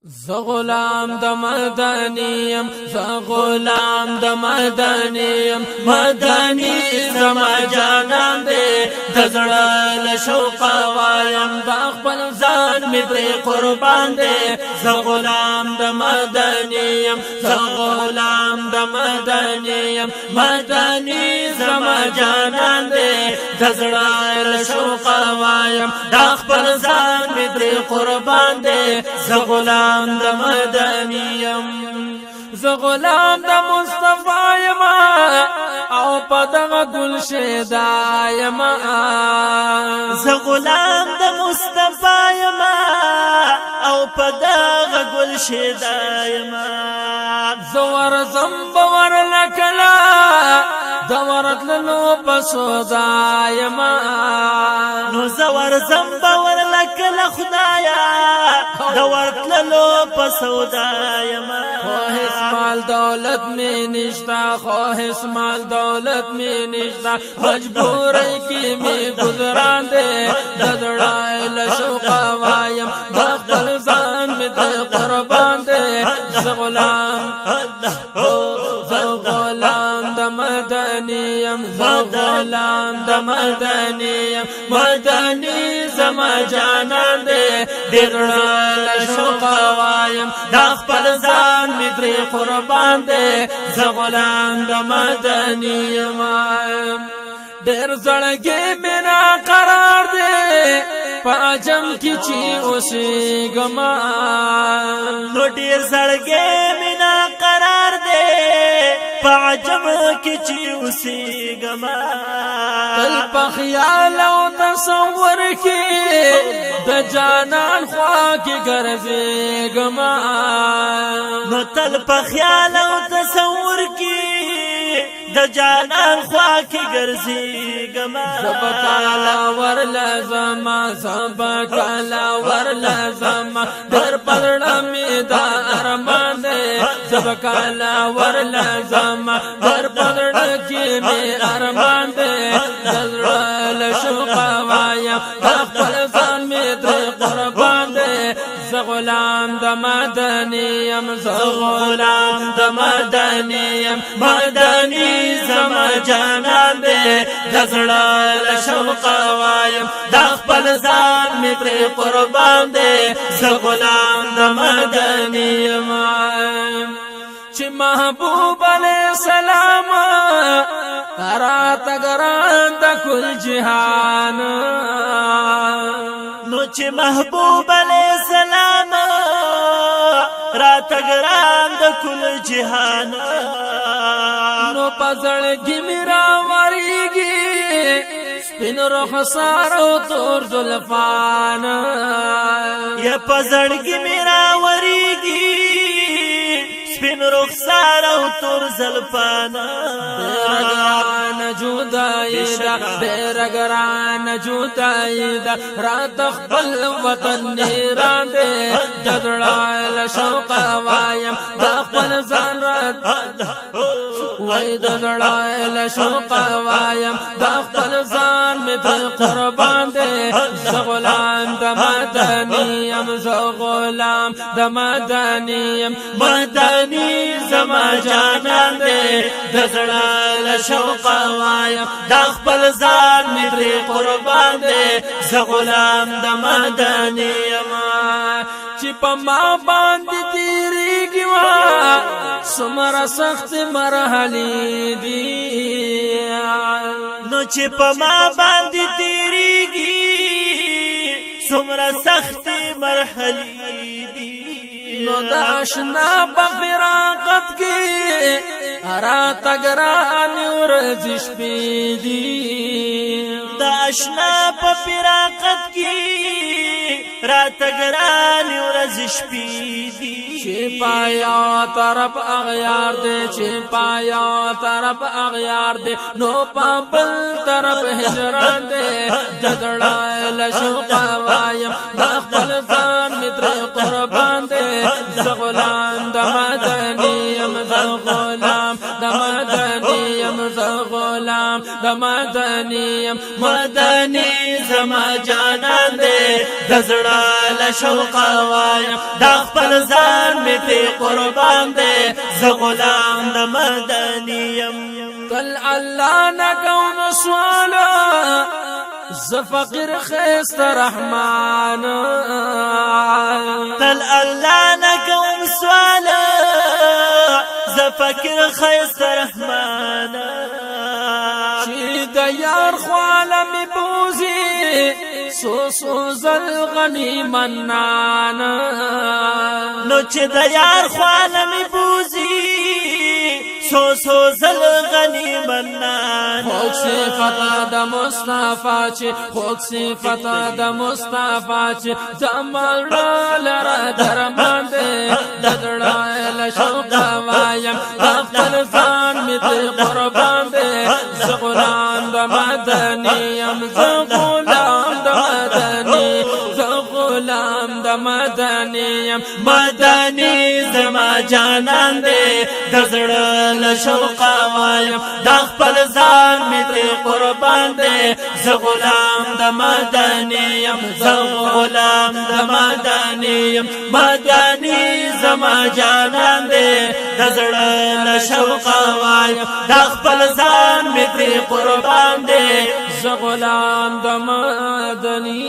ز غلام د مدنیم ز غلام د مدنیم مدنی زما جانان دې د زړه له شوق وایم د خپل ځان مې پرې قربان دې ز غلام د مدنیم ز غلام د مدنیم مدنی زما جانان دې د زړه له شوق وایم د خپل ځان مې پرې قربان دې ز غلام د مدنیم ز غلام د مصطفی یما او په دغه گلشدا یما ز غلام د مصطفی یما او په دغه گلشدا یما زور زمبور لکلا دورت لنو پسودا یما نو زور زمبور لکلا خدایا دورت لنو پسودا یما خواهش مال دولت میں نشتا خواهش مال دولت میں نشتا مجبوری کی میں گزران دے ددڑائے لشوق وایم دخل زان میں دے قربان دے زغلام زغلام د مدنیم زغلام د مدنیم مدنی زما جانان دے ددڑائے لشوق وایم دخل زان میں دے قربان دے زغلام د مدنیم دیر زړګي مینا قرار دے پاجم کی چی اوسی گما نو ډیر زړګي مینا قرار دے پاجم کی چی اوسی گما تل په خیال او تصور کې د جانان خوا کې ګرځي گما نو تل په خیال او تصور کې د جانان خوا کې ګرځي گما زبکالا ور لازما زبکالا ور لازما در پړړه می دا ارمان دې زبکالا ور لازما در پړړه کې می ارمان دې دل شوق وایا خپل ځان می در قربان دې زغلام د مدنیم زغلام د مدنیم مدنی زما جانان دې د زړه له شوق وایم د خپل ځان مې پرې قربان دې زغلام د مدنیم چې محبوب علیہ السلام رات ګران د کل جهان نو چې محبوب علیہ السلام رات ګران د کل جهان نو پزړګي میرا وریږي سپین رخسار او تور زلفان یا پزړګي میرا وریږي سپین رخسار او تور زلفان بیرگران جدائی دا بیرگران جدائی دا رات خپل وطن نیران دے ددڑائل شوق وایم دا خپل زان رات وی ددڑائل شوق وایم دا خپل زان میں دل قربان دے زغلام دا مدنیم زغلام دا مدنیم مدنی زما جانان دے دزړه له شوق وایم د خپل ځان مې پرې قربان دے زغلام د مدنیم چې په ما باندې تیریږي وا څومره سخت مرحلې دي نو چې په ما باندې تیریږي څومره سخت مرحلې دي نو د آشنا په فراقت کې رات ګران ورځ شپې دي د آشنا په فراقت کې رات ګران ورځ شپې دي چې پایا طرف اغیار دې چې پایا طرف اغیار دې نو په بل طرف هجران دې ددړه له شوق وایم د خپل ځان مې ترې قربان دې زغلام د مدنیم زغلام د مدنیم زغلام د مدني مدني زما جانان دے دزڑا لشوق وایم دا خپل ځان می ته قربان دے ز غلام د مدني تل الله نکون سوالا ز فقیر خیست رحمان تل الله نکون سوالا ز فقیر خیست رحمان چی د یار خواله می بوزي سو زل غنی منان نو چې د یار خواله می بوزي سو زل غنی منان خوک صفت د مصطفی چې خوک صفت د مصطفی چې دمل لرا درمان دې دړای له شوق وایم خپل ځان می ته قربان دې ز غلام د مدني ز غلام د مدني ز غلام د مدني مدني زما جانان دې دزړه لشوق وایم دا خپل ځان می ته قربان دے ز غلام د مدني ز غلام د مدني مدني زما جانان دے دزړه لشوق وایم دا خپل ځان می ته قربان دے ز غلام د مدني